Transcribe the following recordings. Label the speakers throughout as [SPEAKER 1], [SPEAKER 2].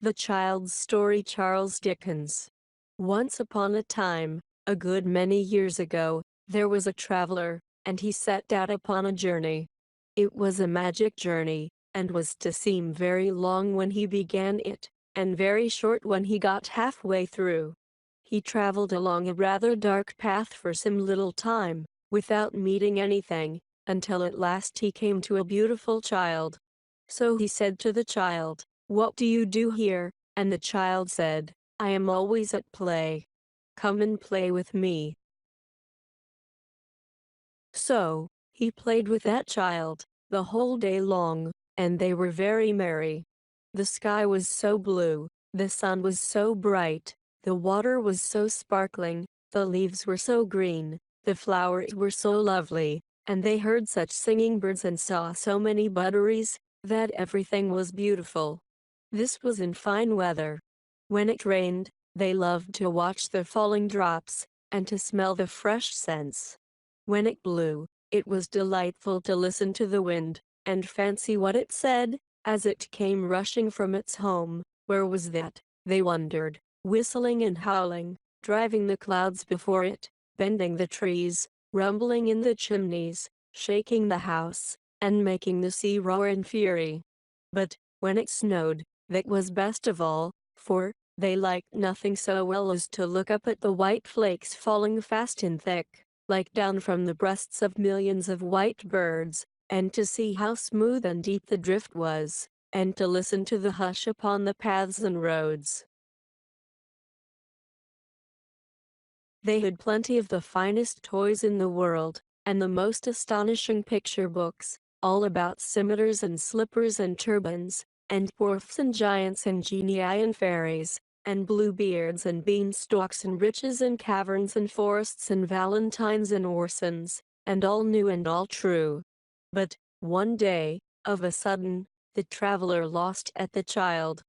[SPEAKER 1] The Child's Story, Charles Dickens. Once upon a time, a good many years ago, there was a traveler, and he set out upon a journey. It was a magic journey, and was to seem very long when he began it, and very short when he got halfway through. He traveled along a rather dark path for some little time, without meeting anything, until at last he came to a beautiful child. So he said to the child, "What do you do here?" And the child said, "I am always at play. Come and play with me." So, he played with that child, the whole day long, and they were very merry. The sky was so blue, the sun was so bright, the water was so sparkling, the leaves were so green, the flowers were so lovely, and they heard such singing birds and saw so many butterflies, that everything was beautiful. This was in fine weather. When it rained, they loved to watch the falling drops, and to smell the fresh scents. When it blew, it was delightful to listen to the wind, and fancy what it said, as it came rushing from its home. Where was that, they wondered, whistling and howling, driving the clouds before it, bending the trees, rumbling in the chimneys, shaking the house, and making the sea roar in fury. But, when it snowed, that was best of all, for they liked nothing so well as to look up at the white flakes falling fast and thick, like down from the breasts of millions of white birds, and to see how smooth and deep the drift was, and to listen to the hush upon the paths and roads. They had plenty of the finest toys in the world, and the most astonishing picture books, all about scimitars and slippers and turbans, and dwarfs and giants and genii and fairies, and bluebeards and beanstalks and riches and caverns and forests and valentines and orsons, and all new and all true. But, one day, of a sudden, the traveler lost at the child.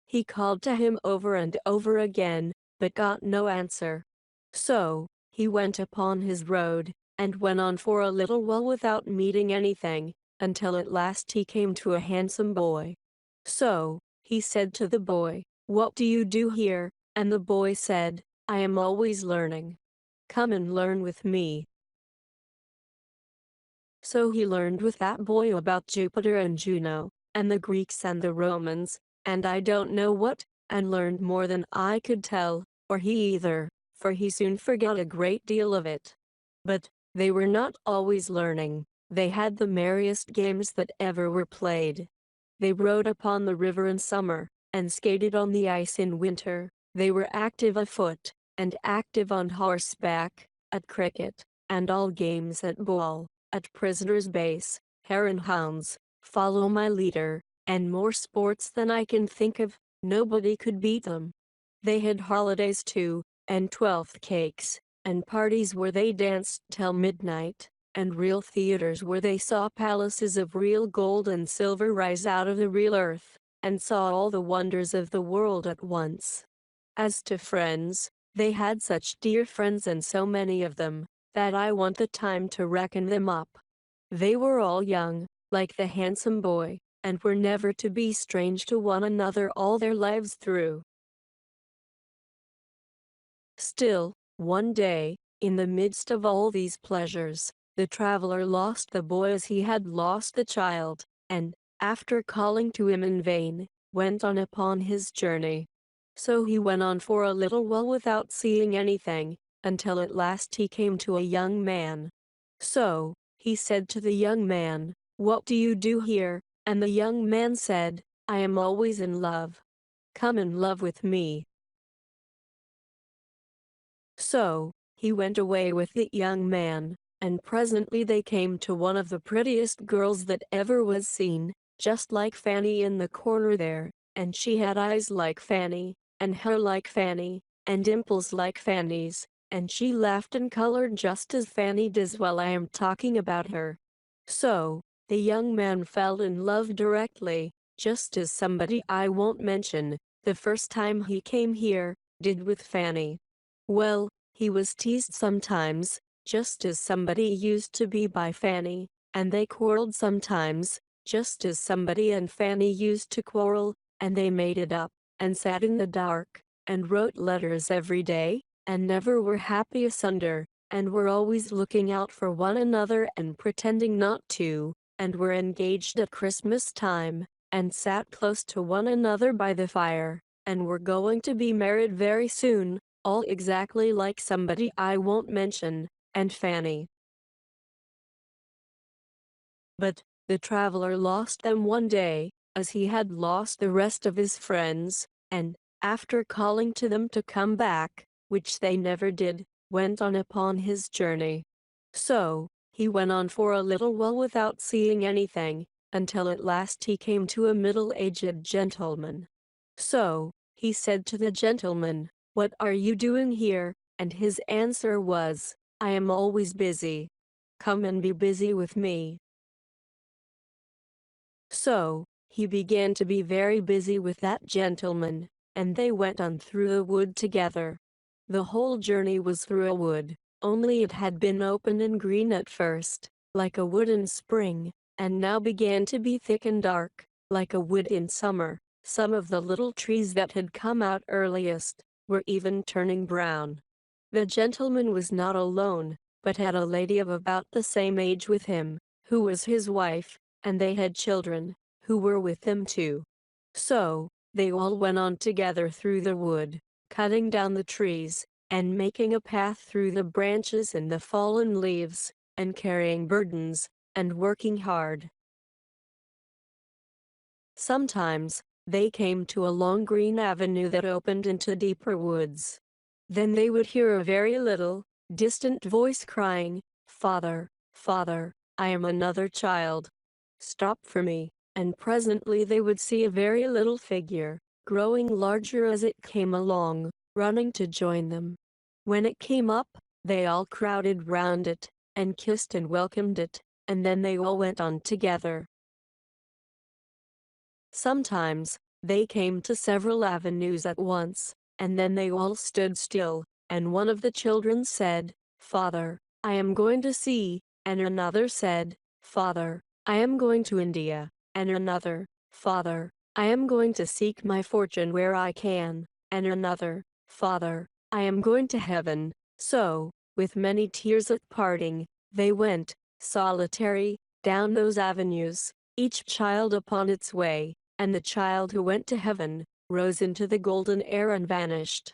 [SPEAKER 1] He called to him over and over again, but got no answer. So, he went upon his road, and went on for a little while without meeting anything, until at last he came to a handsome boy. So, he said to the boy, "What do you do here?" And the boy said, "I am always learning. Come and learn with me." So he learned with that boy about Jupiter and Juno, and the Greeks and the Romans, and I don't know what, and learned more than I could tell, or he either, for he soon forgot a great deal of it. But, they were not always learning, they had the merriest games that ever were played. They rode upon the river in summer, and skated on the ice in winter. They were active afoot, and active on horseback, at cricket, and all games at ball, at prisoner's base, hare and hounds, follow my leader, and more sports than I can think of. Nobody could beat them. They had holidays too, and 12th cakes, and parties where they danced till midnight, and real theaters where they saw palaces of real gold and silver rise out of the real earth, and saw all the wonders of the world at once. As to friends, they had such dear friends and so many of them, that I want the time to reckon them up. They were all young, like the handsome boy, and were never to be strange to one another all their lives through. Still, one day, in the midst of all these pleasures, the traveler lost the boy as he had lost the child, and, after calling to him in vain, went on upon his journey. So he went on for a little while without seeing anything, until at last he came to a young man. So, he said to the young man, "What do you do here?" And the young man said, "I am always in love. Come and love with me." So, he went away with the young man, and presently they came to one of the prettiest girls that ever was seen, just like Fanny in the corner there, and she had eyes like Fanny, and hair like Fanny, and dimples like Fanny's, and she laughed and colored just as Fanny does while I am talking about her. So, the young man fell in love directly, just as somebody I won't mention, the first time he came here, did with Fanny. Well, he was teased sometimes, just as somebody used to be by Fanny, and they quarreled sometimes, just as somebody and Fanny used to quarrel, and they made it up, and sat in the dark, and wrote letters every day, and never were happy asunder, and were always looking out for one another and pretending not to, and were engaged at Christmas time, and sat close to one another by the fire, and were going to be married very soon, all exactly like somebody I won't mention, and Fanny. But the traveler lost them one day, as he had lost the rest of his friends, and, after calling to them to come back, which they never did, went on upon his journey. So, he went on for a little while without seeing anything, until at last he came to a middle-aged gentleman. So, he said to the gentleman, "What are you doing here?" And his answer was, "I am always busy. Come and be busy with me." So, he began to be very busy with that gentleman, and they went on through the wood together. The whole journey was through a wood, only it had been open and green at first, like a wood in spring, and now began to be thick and dark, like a wood in summer. Some of the little trees that had come out earliest were even turning brown. The gentleman was not alone, but had a lady of about the same age with him, who was his wife, and they had children, who were with them too. So, they all went on together through the wood, cutting down the trees, and making a path through the branches and the fallen leaves, and carrying burdens, and working hard. Sometimes, they came to a long green avenue that opened into deeper woods. Then they would hear a very little, distant voice crying, "Father, Father, I am another child. Stop for me," and presently they would see a very little figure, growing larger as it came along, running to join them. When it came up, they all crowded round it, and kissed and welcomed it, and then they all went on together. Sometimes, they came to several avenues at once, and then they all stood still, and one of the children said, "Father, I am going to sea," and another said, "Father, I am going to India," and another, "Father, I am going to seek my fortune where I can," and another, "Father, I am going to heaven." So, with many tears at parting, they went, solitary, down those avenues, each child upon its way, and the child who went to heaven rose into the golden air and vanished.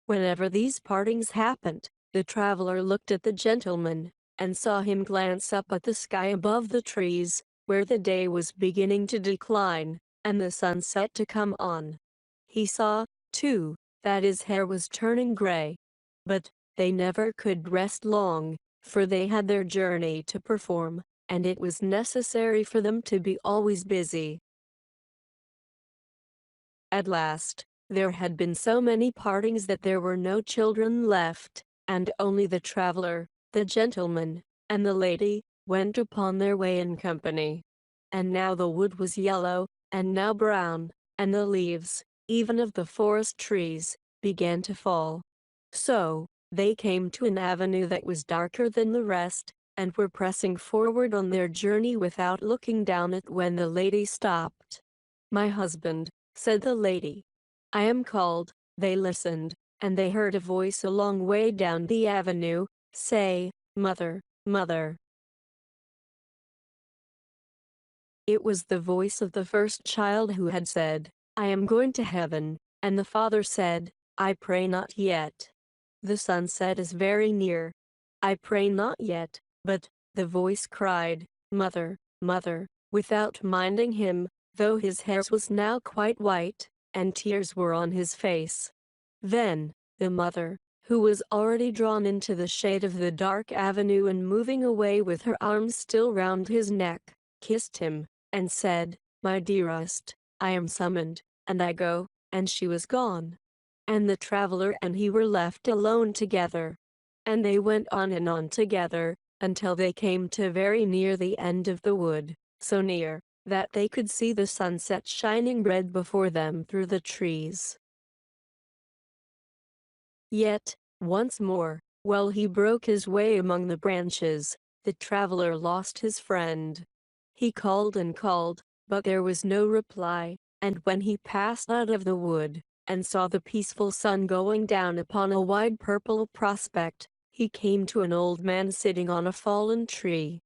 [SPEAKER 1] Whenever these partings happened, the traveler looked at the gentleman, and saw him glance up at the sky above the trees, where the day was beginning to decline, and the sunset to come on. He saw, too, that his hair was turning gray. But they never could rest long, for they had their journey to perform, and it was necessary for them to be always busy. At last, there had been so many partings that there were no children left, and only the traveler, the gentleman, and the lady, went upon their way in company. And now the wood was yellow, and now brown, and the leaves, even of the forest trees, began to fall. So, they came to an avenue that was darker than the rest, and were pressing forward on their journey without looking down it when the lady stopped. "My husband," said the lady. "I am called." They listened, and they heard a voice a long way down the avenue say, "Mother, mother." It was the voice of the first child who had said, "I am going to heaven," and the father said, "I pray not yet. The sunset is very near. I pray not yet." But the voice cried, "Mother, mother," without minding him, though his hair was now quite white, and tears were on his face. Then, the mother, who was already drawn into the shade of the dark avenue and moving away with her arms still round his neck, kissed him, and said, "My dearest, I am summoned, and I go," and she was gone. And the traveler and he were left alone together. And they went on and on together, until they came to very near the end of the wood, so near, that they could see the sunset shining red before them through the trees. Yet, once more, while he broke his way among the branches, the traveler lost his friend. He called and called, but there was no reply, And when he passed out of the wood, and saw the peaceful sun going down upon a wide purple prospect, he came to an old man sitting on a fallen tree.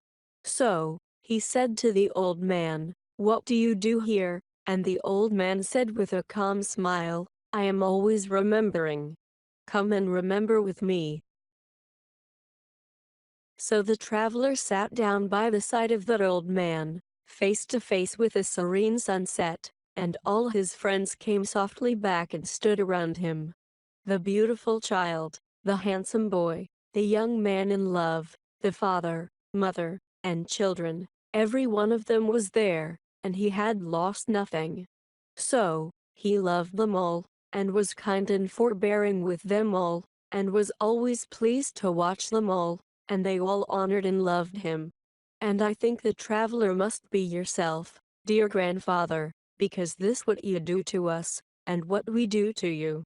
[SPEAKER 1] So, he said to the old man, "What do you do here?" And the old man said with a calm smile, "I am always remembering. Come and remember with me." So the traveler sat down by the side of that old man, face to face with a serene sunset, and all his friends came softly back and stood around him. The beautiful child, the handsome boy, the young man in love, the father, mother, and children, every one of them was there, and he had lost nothing. So, he loved them all, and was kind and forbearing with them all, and was always pleased to watch them all, and they all honored and loved him. And I think the traveler must be yourself, dear grandfather, because this what you do to us, and what we do to you.